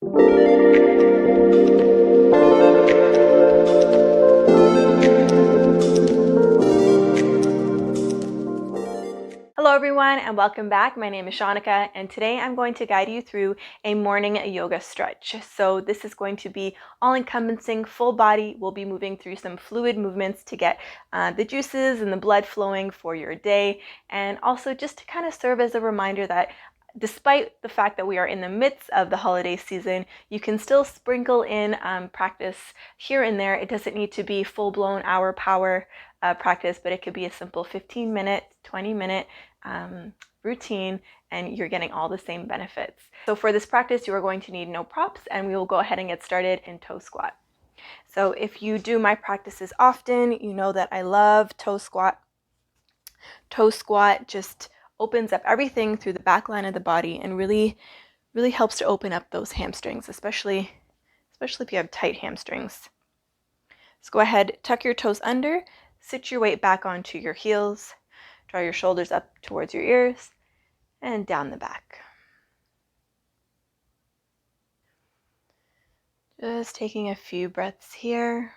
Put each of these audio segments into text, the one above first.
Hello everyone and welcome back. My name is Shaunneka and today I'm going to guide you through a morning yoga stretch. So this is going to be all-encompassing, full body. We'll be moving through some fluid movements to get the juices and the blood flowing for your day, and also just to kind of serve as a reminder that despite the fact that we are in the midst of the holiday season, you can still sprinkle in practice here and there. It doesn't need to be full-blown hour power practice, but it could be a simple 15-minute, 20-minute routine, and you're getting all the same benefits. So for this practice, you are going to need no props, and we will go ahead and get started in toe squat. So if you do my practices often, you know that I love toe squat. Toe squat just opens up everything through the back line of the body and really helps to open up those hamstrings, especially if you have tight hamstrings. So go ahead, tuck your toes under, sit your weight back onto your heels, draw your shoulders up towards your ears, and down the back. Just taking a few breaths here.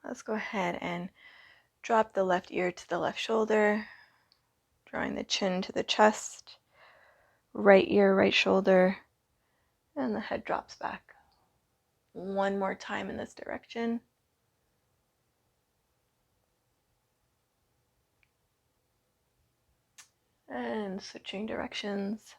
Let's go ahead and drop the left ear to the left shoulder, drawing the chin to the chest, right ear, right shoulder, and the head drops back. One more time in this direction. And switching directions.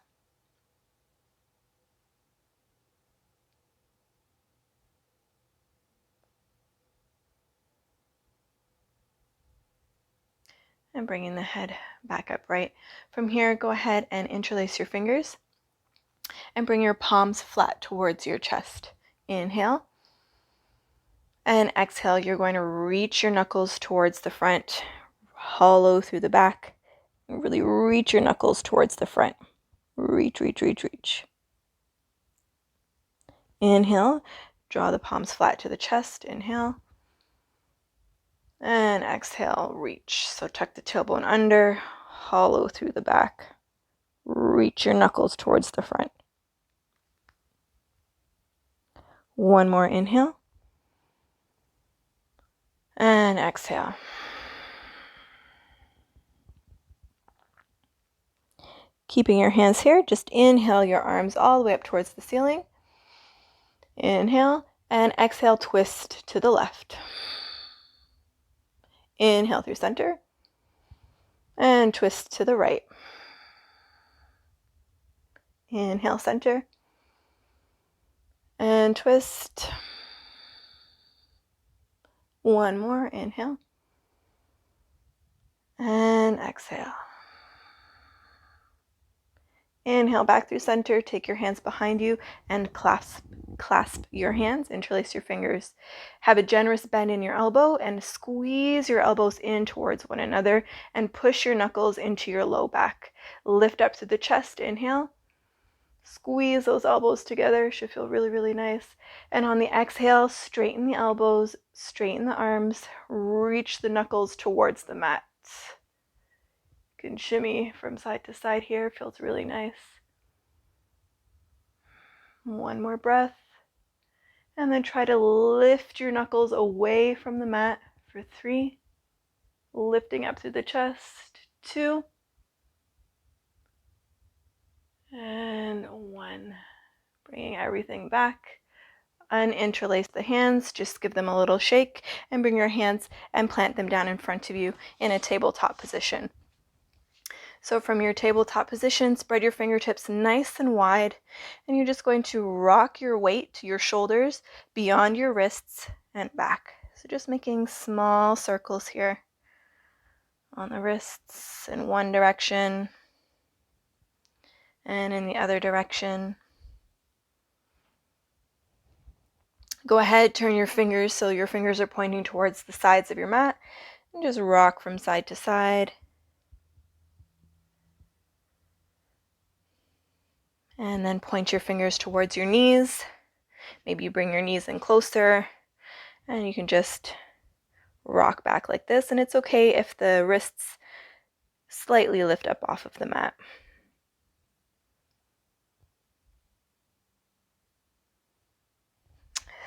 And bringing the head back upright. From here, go ahead and interlace your fingers and bring your palms flat towards your chest. Inhale. And exhale, you're going to reach your knuckles towards the front, hollow through the back. Really reach your knuckles towards the front. Reach, reach, reach, reach. Inhale, draw the palms flat to the chest. Inhale. And exhale, reach. So tuck the tailbone under, hollow through the back. Reach your knuckles towards the front. One more inhale. And exhale. Keeping your hands here, just inhale your arms all the way up towards the ceiling. Inhale, and exhale, twist to the left. Inhale through center, and twist to the right. Inhale, center, and twist. One more, inhale, and exhale. Inhale back through center, take your hands behind you and clasp your hands, interlace your fingers. Have a generous bend in your elbow and squeeze your elbows in towards one another and push your knuckles into your low back. Lift up through the chest, inhale. Squeeze those elbows together, should feel really, really nice. And on the exhale, straighten the elbows, straighten the arms, reach the knuckles towards the mat. You can shimmy from side to side here, feels really nice. One more breath. And then try to lift your knuckles away from the mat for 3. Lifting up through the chest. 2. And 1. Bringing everything back. Uninterlace the hands, just give them a little shake and bring your hands and plant them down in front of you in a tabletop position. So from your tabletop position, spread your fingertips nice and wide, and you're just going to rock your weight to your shoulders beyond your wrists and back. So just making small circles here on the wrists in one direction and in the other direction. Go ahead, turn your fingers so your fingers are pointing towards the sides of your mat, and just rock from side to side. And then point your fingers towards your knees. Maybe you bring your knees in closer, and you can just rock back like this. And it's okay if the wrists slightly lift up off of the mat.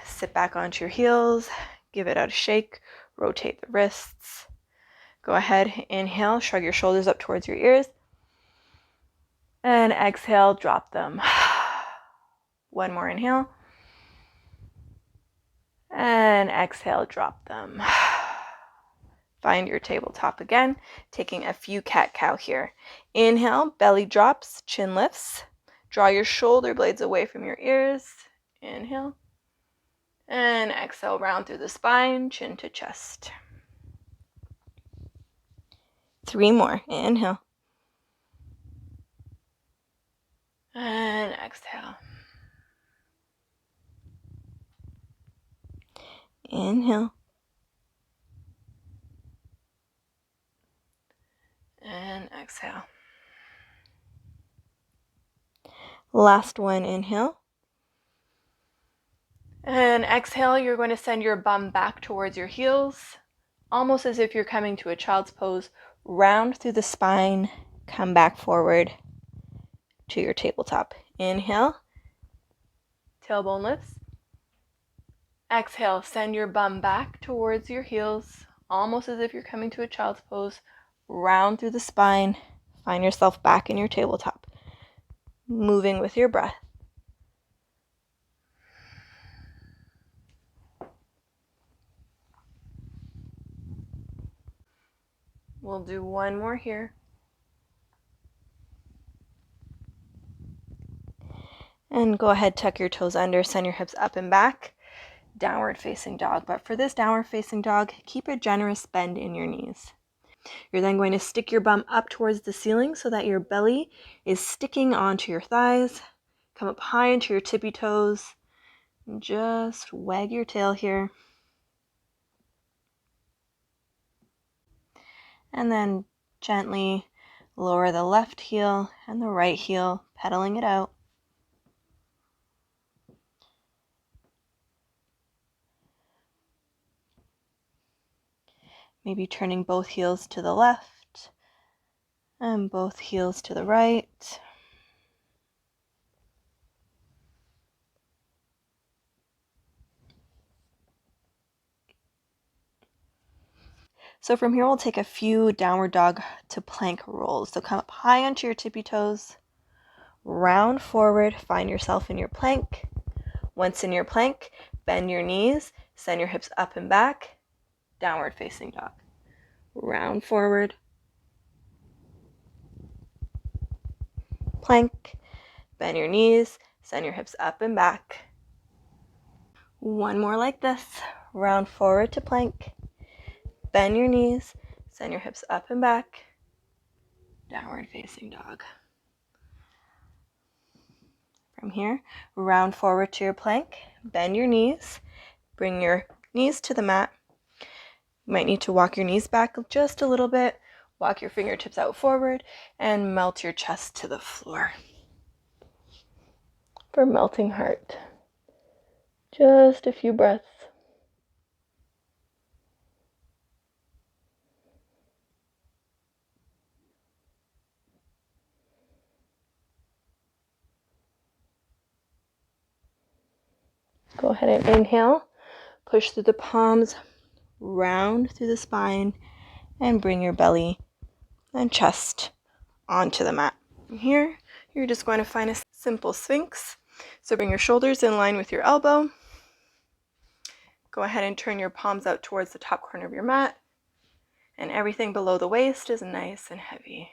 Sit back onto your heels, give it out a shake, rotate the wrists. Go ahead, inhale, shrug your shoulders up towards your ears. And exhale, drop them. One more inhale. And exhale, drop them. Find your tabletop again, taking a few cat-cow here. Inhale, belly drops, chin lifts. Draw your shoulder blades away from your ears. Inhale. And exhale, round through the spine, chin to chest. 3 more. Inhale. And exhale. Inhale. And exhale. Last one, inhale. And exhale, you're going to send your bum back towards your heels, almost as if you're coming to a child's pose. Round through the spine, come back forward to your tabletop. Inhale, tailbone lifts. Exhale, send your bum back towards your heels, almost as if you're coming to a child's pose. Round through the spine, find yourself back in your tabletop, moving with your breath. We'll do one more here. And go ahead, tuck your toes under, send your hips up and back. Downward facing dog. But for this downward facing dog, keep a generous bend in your knees. You're then going to stick your bum up towards the ceiling so that your belly is sticking onto your thighs. Come up high into your tippy toes. Just wag your tail here. And then gently lower the left heel and the right heel, pedaling it out. Maybe turning both heels to the left and both heels to the right. So from here, we'll take a few downward dog to plank rolls. So come up high onto your tippy toes, round forward, find yourself in your plank. Once in your plank, bend your knees, send your hips up and back, downward facing dog. Round forward, plank, bend your knees, send your hips up and back. One more like this, round forward to plank, bend your knees, send your hips up and back, downward facing dog. From here, round forward to your plank, bend your knees, bring your knees to the mat. You might need to walk your knees back just a little bit, walk your fingertips out forward, and melt your chest to the floor. For melting heart, just a few breaths. Go ahead and inhale, push through the palms, round through the spine, and bring your belly and chest onto the mat. From here, you're just going to find a simple sphinx. So bring your shoulders in line with your elbow. Go ahead and turn your palms out towards the top corner of your mat. And everything below the waist is nice and heavy.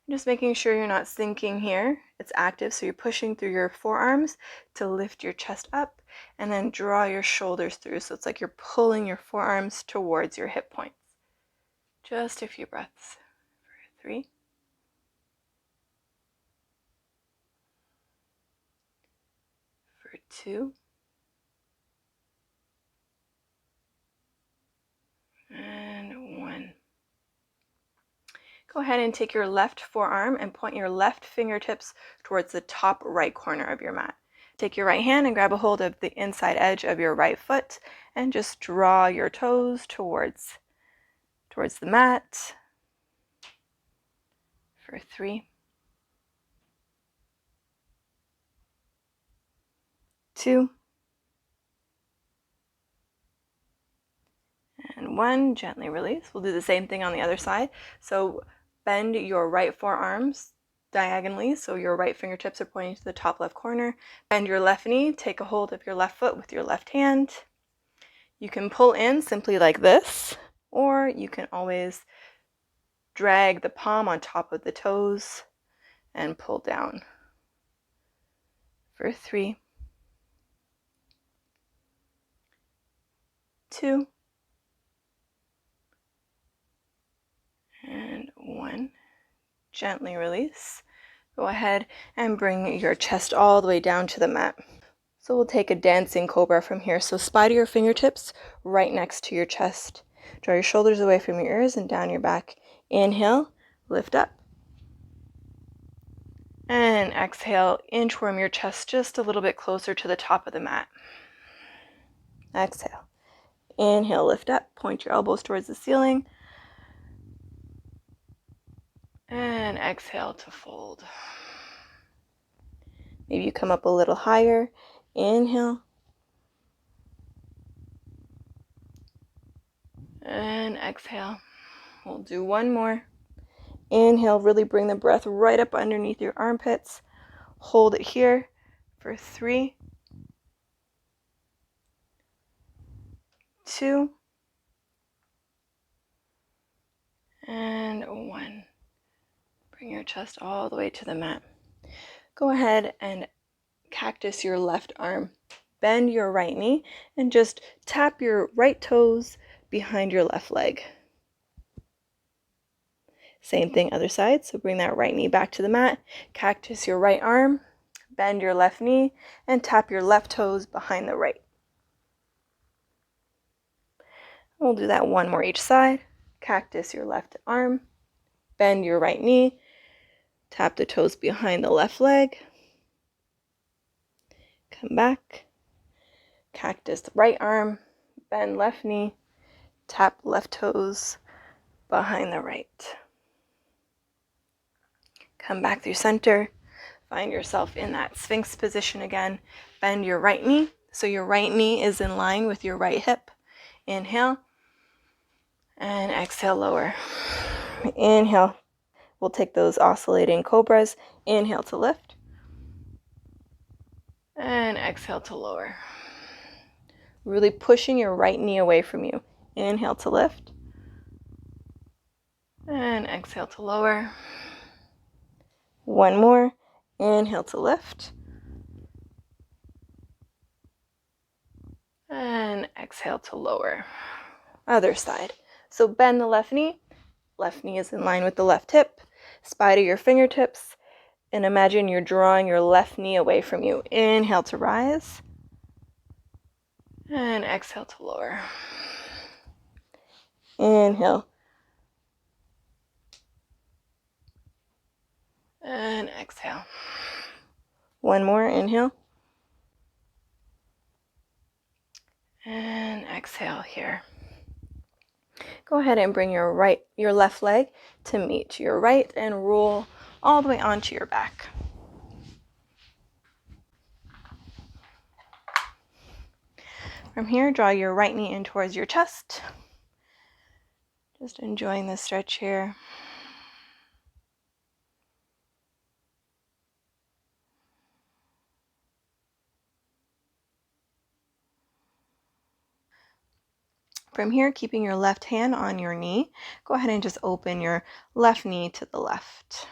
Just making sure you're not sinking here. It's active, so you're pushing through your forearms to lift your chest up and then draw your shoulders through. So it's like you're pulling your forearms towards your hip points. Just a few breaths. For 3. For 2. And 1. Go ahead and take your left forearm and point your left fingertips towards the top right corner of your mat. Take your right hand and grab a hold of the inside edge of your right foot and just draw your toes towards the mat for 3, 2, and 1. Gently release. We'll do the same thing on the other side. So bend your right forearms diagonally, so your right fingertips are pointing to the top left corner. Bend your left knee, take a hold of your left foot with your left hand. You can pull in simply like this, or you can always drag the palm on top of the toes and pull down for 3, 2, and 1. Gently release. Go ahead and bring your chest all the way down to the mat. So we'll take a dancing cobra from here. So spider your fingertips right next to your chest. Draw your shoulders away from your ears and down your back. Inhale, lift up. And exhale, inchworm your chest just a little bit closer to the top of the mat. Exhale. Inhale, lift up. Point your elbows towards the ceiling. And exhale to fold. Maybe you come up a little higher. Inhale. And exhale. We'll do one more. Inhale, really bring the breath right up underneath your armpits. Hold it here for 3, 2, and 1. Bring your chest all the way to the mat. Go ahead and cactus your left arm. Bend your right knee and just tap your right toes behind your left leg. Same thing, other side. So bring that right knee back to the mat. Cactus your right arm. Bend your left knee and tap your left toes behind the right. We'll do that one more each side. Cactus your left arm. Bend your right knee. Tap the toes behind the left leg. Come back. Cactus the right arm. Bend left knee. Tap left toes behind the right. Come back through center. Find yourself in that Sphinx position again. Bend your right knee, so your right knee is in line with your right hip. Inhale. And exhale, lower. Inhale. We'll take those oscillating cobras. Inhale to lift. And exhale to lower. Really pushing your right knee away from you. Inhale to lift. And exhale to lower. One more. Inhale to lift. And exhale to lower. Other side. So bend the left knee. Left knee is in line with the left hip. Spider your fingertips. And imagine you're drawing your left knee away from you. Inhale to rise. And exhale to lower. Inhale. And exhale. One more, inhale. And exhale here. Go ahead and bring your left leg to meet your right and roll all the way onto your back. From here, draw your right knee in towards your chest. Just enjoying this stretch here. From here, keeping your left hand on your knee, go ahead and just open your left knee to the left.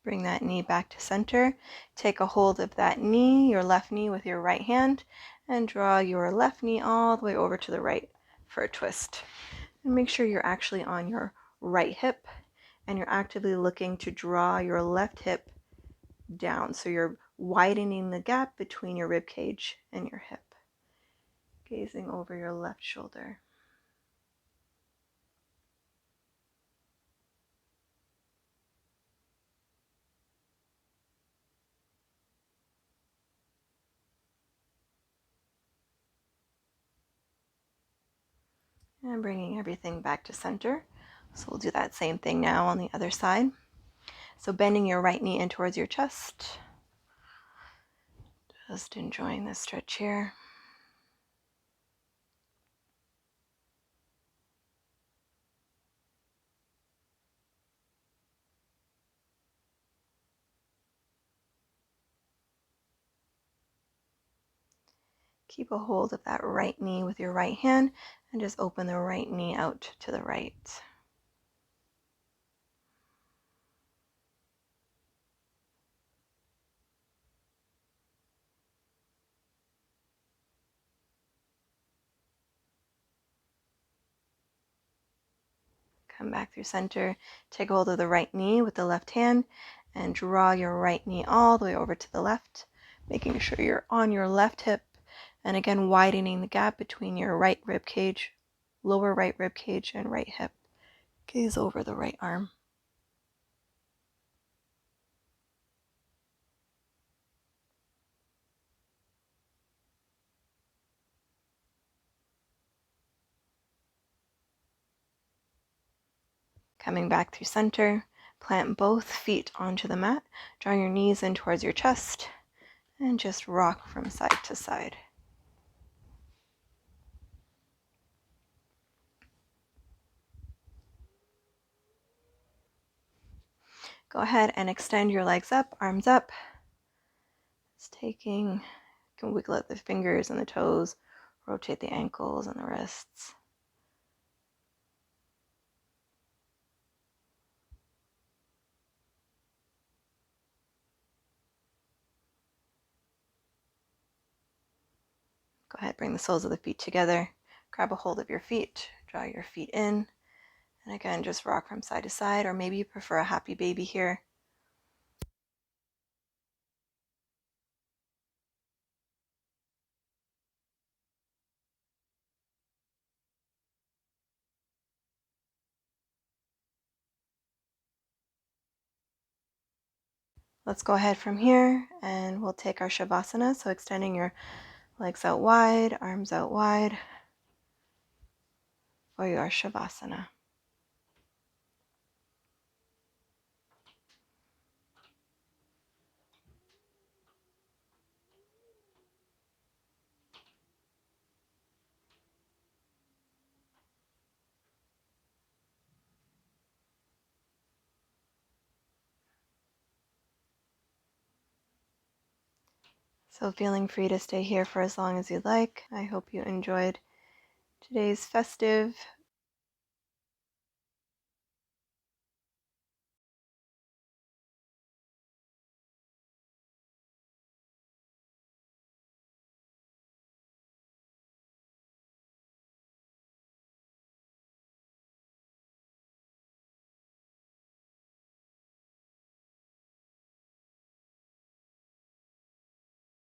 Bring that knee back to center. Take a hold of that knee, your left knee, with your right hand, and draw your left knee all the way over to the right for a twist. And make sure you're actually on your right hip, and you're actively looking to draw your left hip down. So you're widening the gap between your rib cage and your hip, gazing over your left shoulder. And bringing everything back to center. So we'll do that same thing now on the other side. So bending your right knee in towards your chest. Just enjoying this stretch here. Keep a hold of that right knee with your right hand and just open the right knee out to the right. Come back through center. Take hold of the right knee with the left hand and draw your right knee all the way over to the left, making sure you're on your left hip, and again widening the gap between your right rib cage, lower right rib cage, and right hip. Gaze over the right arm. Coming back through center, plant both feet onto the mat, draw your knees in towards your chest, and just rock from side to side. Go ahead and extend your legs up, arms up. Just taking, you can wiggle out the fingers and the toes, rotate the ankles and the wrists. Go ahead, bring the soles of the feet together, grab a hold of your feet, draw your feet in, and again, just rock from side to side, or maybe you prefer a happy baby here. Let's go ahead from here and we'll take our Shavasana, so extending your legs out wide, arms out wide for your Shavasana. So feeling free to stay here for as long as you'd like. I hope you enjoyed today's festive